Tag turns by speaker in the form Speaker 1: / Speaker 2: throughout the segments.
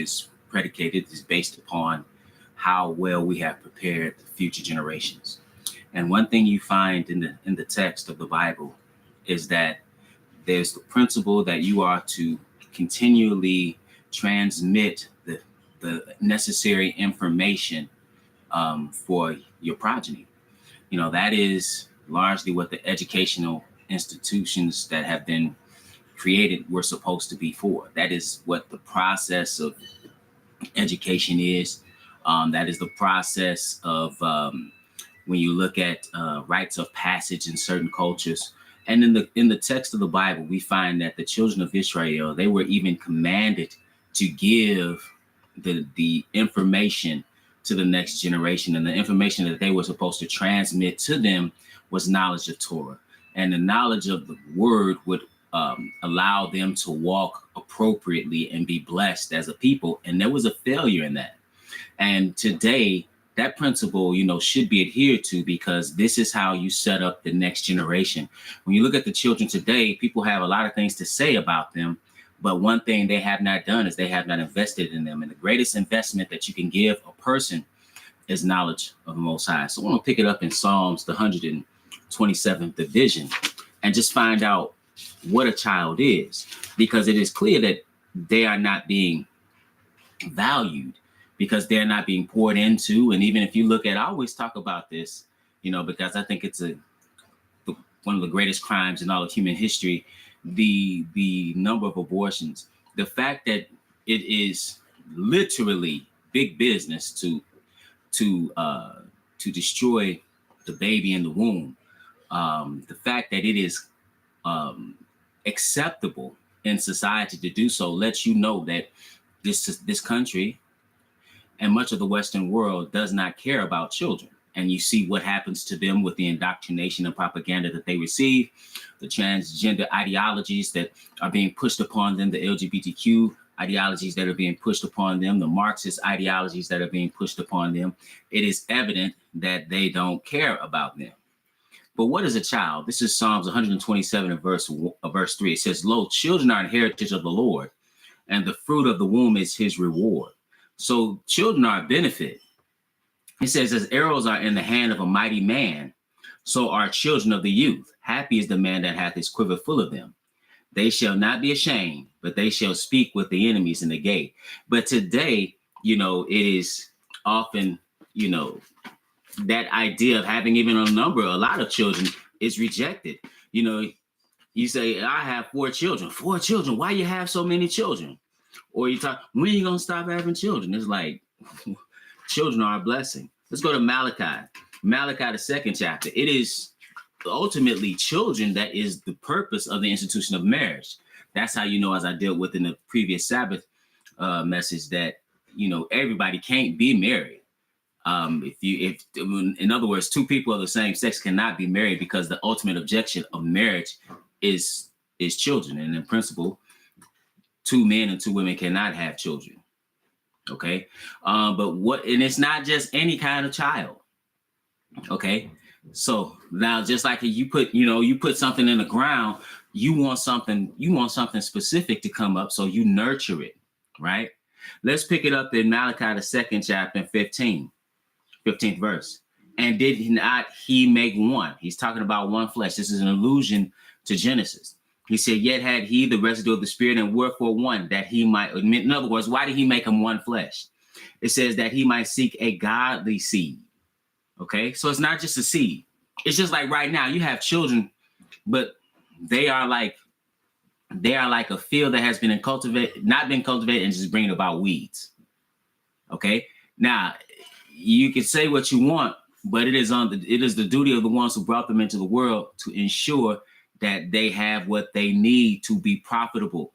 Speaker 1: is predicated, is based upon how well we have prepared the future generations. And one thing you find in the text of the Bible is that there's the principle that you are to continually transmit the necessary information for your progeny. You know, that is largely what the educational institutions that have been created were supposed to be for. That is what the process of education is. That is the process of when you look at rites of passage in certain cultures. And in the text of the Bible, we find that the children of Israel, they were even commanded to give the information to the next generation. And the information that they were supposed to transmit to them was knowledge of Torah. And the knowledge of the word would allow them to walk appropriately and be blessed as a people. And there was a failure in that. And today, that principle, you know, should be adhered to, because this is how you set up the next generation. When you look at the children today, people have a lot of things to say about them, but one thing they have not done is they have not invested in them. And the greatest investment that you can give a person is knowledge of the Most High. So I want to pick it up in Psalms, the 127th division, and just find out what a child is, because it is clear that they are not being valued, because they're not being poured into. And even if you look at, I always talk about this, you know, because I think it's one of the greatest crimes in all of human history, the number of abortions, the fact that it is literally big business to destroy the baby in the womb. The fact that it is acceptable in society to do so lets you know that this country and much of the Western world does not care about children. And you see what happens to them with the indoctrination and propaganda that they receive, the transgender ideologies that are being pushed upon them, the LGBTQ ideologies that are being pushed upon them, the Marxist ideologies that are being pushed upon them. It is evident that they don't care about them. But what is a child? This is Psalms 127 and verse 3. It says, "Lo, children are an heritage of the Lord, and the fruit of the womb is his reward." So children are a benefit. It says, "As arrows are in the hand of a mighty man, so are children of the youth. Happy is the man that hath his quiver full of them. They shall not be ashamed, but they shall speak with the enemies in the gate." But today, you know, it is often, you know, that idea of having even a lot of children is rejected. You know, you say, "I have 4 children. 4 children. Why you have so many children?" Or you talk, "When are you going to stop having children?" It's like, children are a blessing. Let's go to Malachi, the 2nd chapter. It is ultimately children that is the purpose of the institution of marriage. That's how you know, as I dealt with in the previous Sabbath message, that, you know, everybody can't be married. In other words, 2 people of the same sex cannot be married, because the ultimate objection of marriage is children. And in principle, 2 men and 2 women cannot have children. Okay. And it's not just any kind of child. Okay. So now, just like you put something in the ground, you want something specific to come up. So you nurture it. Right. Let's pick it up in Malachi, the 2nd chapter, 15th verse. "And did not he make one?" He's talking about one flesh. This is an allusion to Genesis. He said, "Yet had he the residue of the spirit, and wherefore one, that he might," in other words, why did he make him one flesh? It says that he might seek a godly seed. Okay. So it's not just a seed. It's just like right now you have children, but they are like a field that has been not been cultivated, and just bringing about weeds. Okay. Now you can say what you want, but it is the duty of the ones who brought them into the world to ensure that they have what they need to be profitable.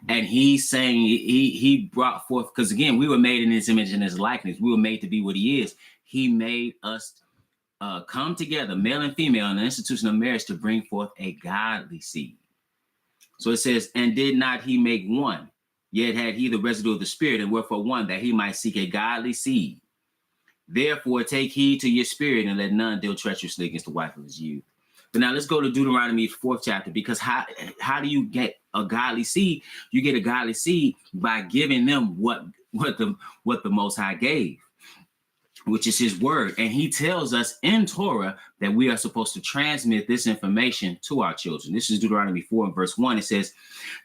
Speaker 1: And he's saying he brought forth, because again, we were made in his image and his likeness. We were made to be what he is. He made us come together, male and female, in the institution of marriage, to bring forth a godly seed. So it says, "And did not he make one? Yet had he the residue of the spirit, and wherefore one, that he might seek a godly seed. Therefore take heed to your spirit, and let none deal treacherously against the wife of his youth." But now let's go to Deuteronomy 4th chapter, because how do you get a godly seed. You get a godly seed by giving them what the Most High gave, which is his word. And he tells us in Torah that we are supposed to transmit this information to our children. This is Deuteronomy 4 and verse 1. It says,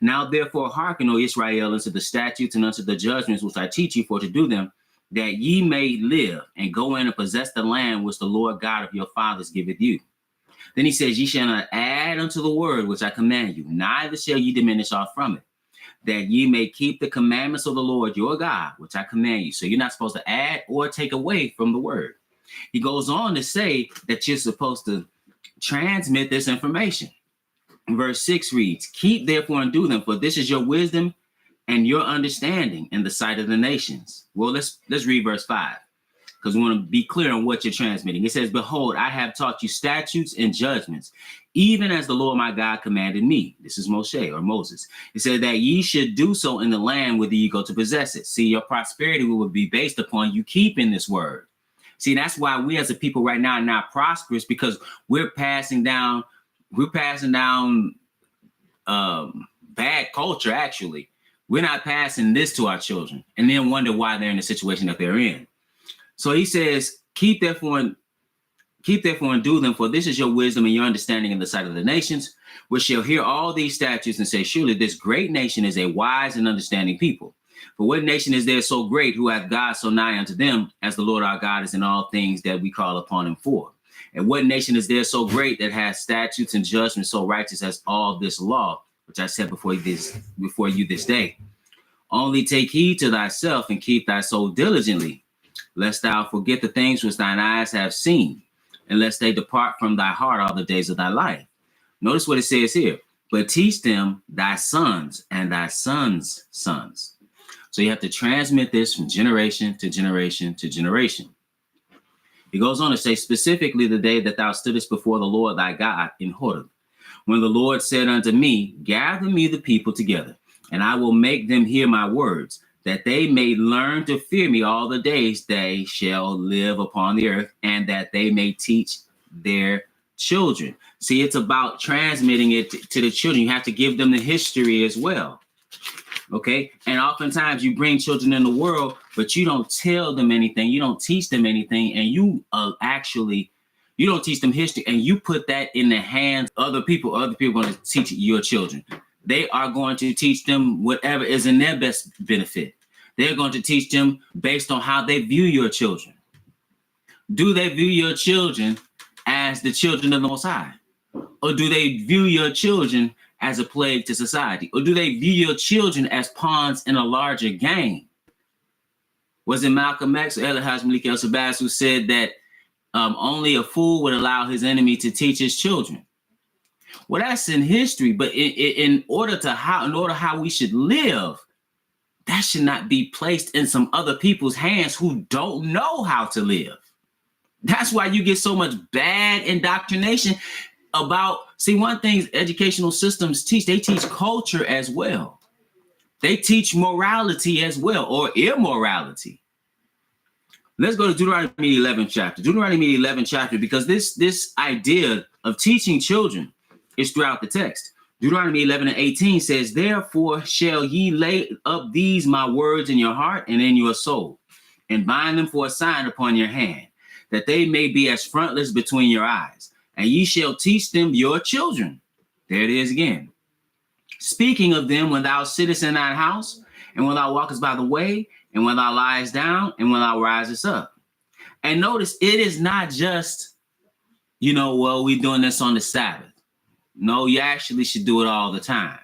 Speaker 1: now therefore hearken, O Israel, unto the statutes and unto the judgments which I teach you for to do them, that ye may live and go in and possess the land which the Lord God of your fathers giveth you. Then he says, ye shall not add unto the word which I command you, neither shall ye diminish off from it, that ye may keep the commandments of the Lord your God, which I command you. So you're not supposed to add or take away from the word. He goes on to say that you're supposed to transmit this information. Verse 6 reads, keep therefore and do them, for this is your wisdom and your understanding in the sight of the nations. Well, let's read verse 5, because we want to be clear on what you're transmitting. It says, behold, I have taught you statutes and judgments, even as the Lord my God commanded me. This is Moshe or Moses. It said that ye should do so in the land whither ye go to possess it. See, your prosperity will be based upon you keeping this word. See, that's why we as a people right now are not prosperous, because we're passing down bad culture, actually. We're not passing this to our children and then wonder why they're in the situation that they're in. So he says, keep therefore and do them, for this is your wisdom and your understanding in the sight of the nations, which shall hear all these statutes and say, surely this great nation is a wise and understanding people. For what nation is there so great who hath God so nigh unto them as the Lord our God is in all things that we call upon him for? And what nation is there so great that has statutes and judgments so righteous as all this law, which I said before you this day? Only take heed to thyself and keep thy soul diligently, lest thou forget the things which thine eyes have seen, and lest they depart from thy heart all the days of thy life. Notice what it says here. But teach them thy sons and thy sons' sons. So you have to transmit this from generation to generation to generation. He goes on to say, specifically the day that thou stoodest before the Lord thy God in Horeb, when the Lord said unto me, gather me the people together, and I will make them hear my words, that they may learn to fear me all the days they shall live upon the earth, and that they may teach their children. See, it's about transmitting it to the children. You have to give them the history as well. Okay. And oftentimes you bring children in the world, but you don't tell them anything. You don't teach them anything. And you you don't teach them history, and you put that in the hands of other people. Other people are going to teach your children. They are going to teach them whatever is in their best benefit. They're going to teach them based on how they view your children. Do they view your children as the children of the Most High? Or do they view your children as a plague to society? Or do they view your children as pawns in a larger game? Was it Malcolm X or Elihaj Malik El-Shabazz who said that only a fool would allow his enemy to teach his children? Well, that's in history, but in order how we should live, that should not be placed in some other people's hands who don't know how to live. That's why you get so much bad indoctrination about, see, one thing educational systems teach, they teach culture as well. They teach morality as well, or immorality. Let's go to Deuteronomy 11 chapter. Deuteronomy 11 chapter, because this idea of teaching children is throughout the text. Deuteronomy 11 and 18 says, therefore shall ye lay up these my words in your heart and in your soul, and bind them for a sign upon your hand, that they may be as frontlets between your eyes. And ye shall teach them your children. There it is again. Speaking of them when thou sittest in thine house, and when thou walkest by the way, and when thou liest down, and when thou risest up. And notice, it is not just, well, we're doing this on the Sabbath. No, you actually should do it all the time.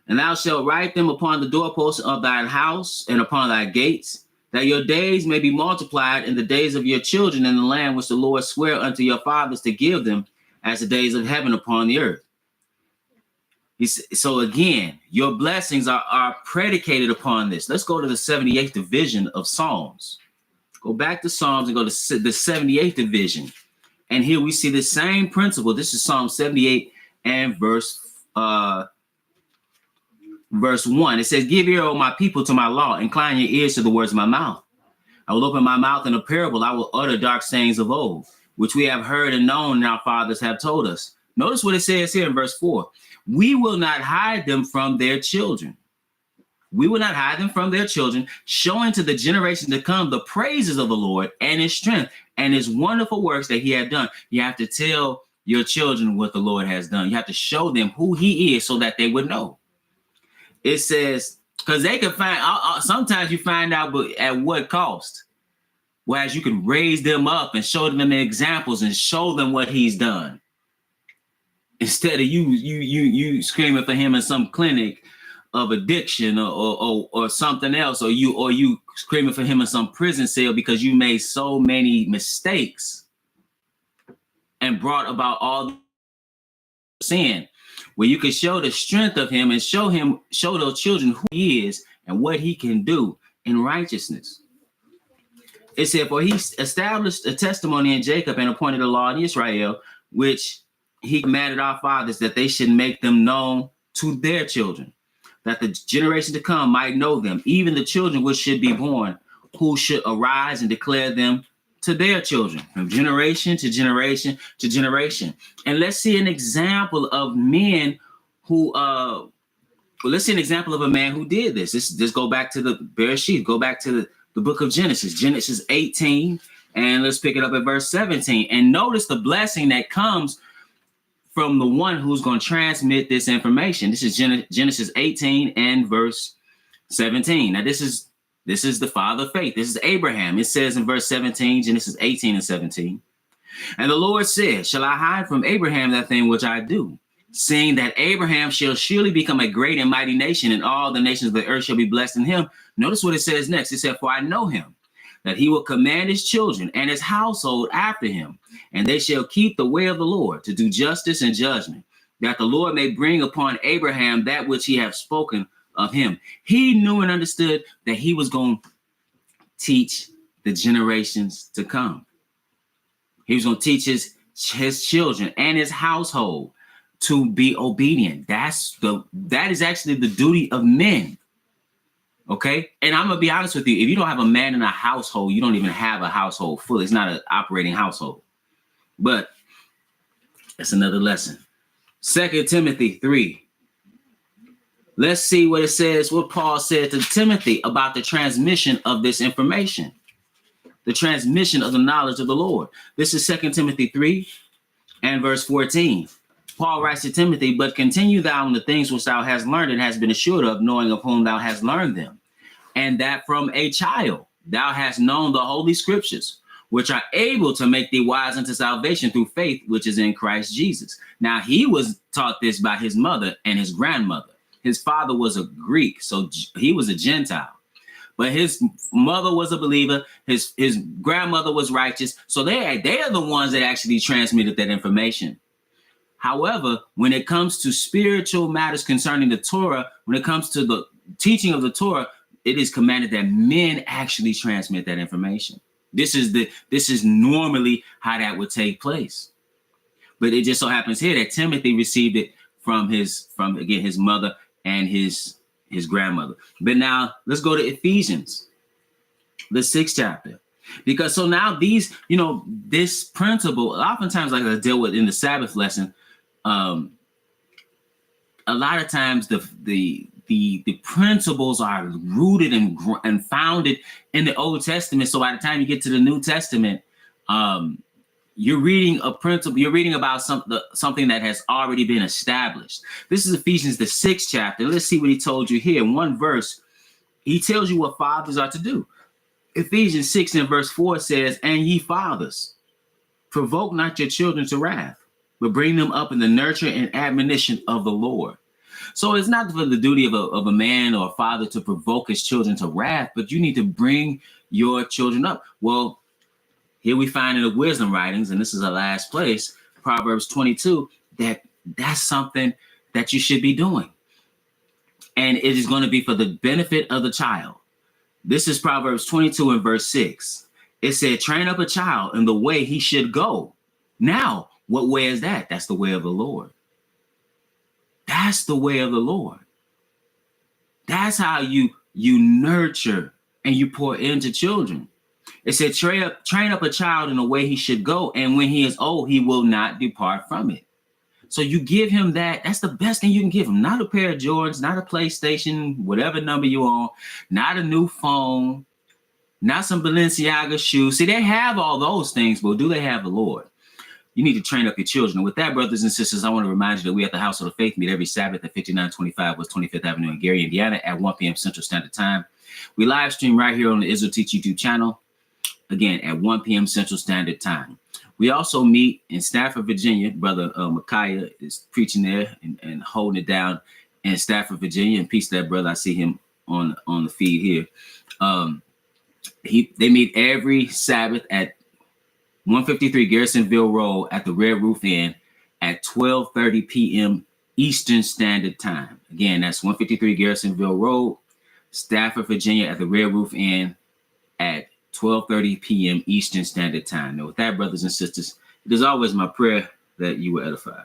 Speaker 1: And thou shalt write them upon the doorposts of thine house and upon thy gates, that your days may be multiplied in the days of your children in the land which the Lord sware unto your fathers to give them, as the days of heaven upon the earth. So again, your blessings are predicated upon this. Let's go to the 78th division of Psalms. Go back to Psalms and go to the 78th division. And here we see the same principle. This is Psalm 78 and verse 1. It says, give ear, O my people, to my law. Incline your ears to the words of my mouth. I will open my mouth in a parable. I will utter dark sayings of old, which we have heard and known, and our fathers have told us, Notice what it says here in verse 4. We will not hide them from their children. We will not hide them from their children, showing to the generation to come the praises of the Lord and his strength and his wonderful works that he had done. You have to tell your children what the Lord has done. You have to show them who he is so that they would know. It says, because they can find, sometimes you find out, but at what cost? Whereas you can raise them up and show them examples and show them what he's done. Instead of you screaming for him in some clinic of addiction or something else, or you screaming for him in some prison cell because you made so many mistakes and brought about all sin, where you can show the strength of him and show those children who he is and what he can do in righteousness. It said, for he established a testimony in Jacob and appointed a law in Israel, which he commanded our fathers that they should make them known to their children, that the generation to come might know them, even the children which should be born, who should arise and declare them to their children, from generation to generation to generation. And let's see an example of men who, let's see an example of a man who did this. Let's go back to the Bereshit, go back to the book of Genesis 18, and let's pick it up at verse 17. And notice the blessing that comes from the one who's going to transmit this information. This is Genesis 18 and verse 17. Now, this is the father of faith. This is Abraham. It says in verse 17, Genesis 18 and 17, and the Lord said, shall I hide from Abraham that thing which I do, seeing that Abraham shall surely become a great and mighty nation, and all the nations of the earth shall be blessed in him. Notice what it says next. It said, for I know him, that he will command his children and his household after him, and they shall keep the way of the Lord to do justice and judgment, that the Lord may bring upon Abraham that which he hath spoken of him. He knew and understood that he was going to teach the generations to come. He was going to teach his children and his household to be obedient. That is actually the duty of men. Okay. And I'm going to be honest with you. If you don't have a man in a household, you don't even have a household fully. It's not an operating household. But that's another lesson. 2 Timothy 3. Let's see what it says, what Paul said to Timothy about the transmission of this information, the transmission of the knowledge of the Lord. This is 2 Timothy 3 and verse 14. Paul writes to Timothy, but continue thou in the things which thou hast learned and hast been assured of, knowing of whom thou hast learned them, and that from a child thou hast known the holy scriptures, which are able to make thee wise unto salvation through faith, which is in Christ Jesus. Now, he was taught this by his mother and his grandmother. His father was a Greek, so he was a Gentile. But his mother was a believer. His grandmother was righteous. So they are the ones that actually transmitted that information. However, when it comes to spiritual matters concerning the Torah, when it comes to the teaching of the Torah, it is commanded that men actually transmit that information. This is normally how that would take place. But it just so happens here that Timothy received it from his mother and his grandmother. But now let's go to Ephesians, the 6th chapter. Because so now this principle, oftentimes like I deal with in the Sabbath lesson, a lot of times the principles are rooted and founded in the Old Testament. So by the time you get to the New Testament, you're reading a principle. You're reading about something that has already been established. This is Ephesians, the 6th chapter. Let's see what he told you here. In one verse, he tells you what fathers are to do. Ephesians 6 and verse 4 says, and ye fathers, provoke not your children to wrath, but bring them up in the nurture and admonition of the Lord. So it's not for the duty of a man or a father to provoke his children to wrath, but you need to bring your children up. Well, here we find in the wisdom writings, and this is our last place, Proverbs 22, that's something that you should be doing. And it is going to be for the benefit of the child. This is Proverbs 22 and verse 6. It said, train up a child in the way he should go. Now, what way is that? That's the way of the Lord. That's the way of the Lord. That's how you nurture and you pour into children. It said, train up a child in the way he should go, and when he is old, he will not depart from it. So you give him that. That's the best thing you can give him. Not a pair of Jordans, not a PlayStation, whatever number you're on, not a new phone, not some Balenciaga shoes. See, they have all those things, but do they have the Lord? You need to train up your children. And with that, brothers and sisters, I want to remind you that we at the House of the Faith meet every Sabbath at 5925 West 25th Avenue in Gary, Indiana at 1 p.m. Central Standard Time. We live stream right here on the Israel Teach YouTube channel, again, at 1 p.m. Central Standard Time. We also meet in Stafford, Virginia. Brother Micaiah is preaching there and holding it down in Stafford, Virginia. And peace to that brother. I see him on the feed here. They meet every Sabbath at 153 Garrisonville Road at the Red Roof Inn at 12:30 p.m. Eastern Standard Time. Again, that's 153 Garrisonville Road, Stafford, Virginia at the Red Roof Inn at 12:30 p.m. Eastern Standard Time. Now, with that, brothers and sisters, it is always my prayer that you were edified.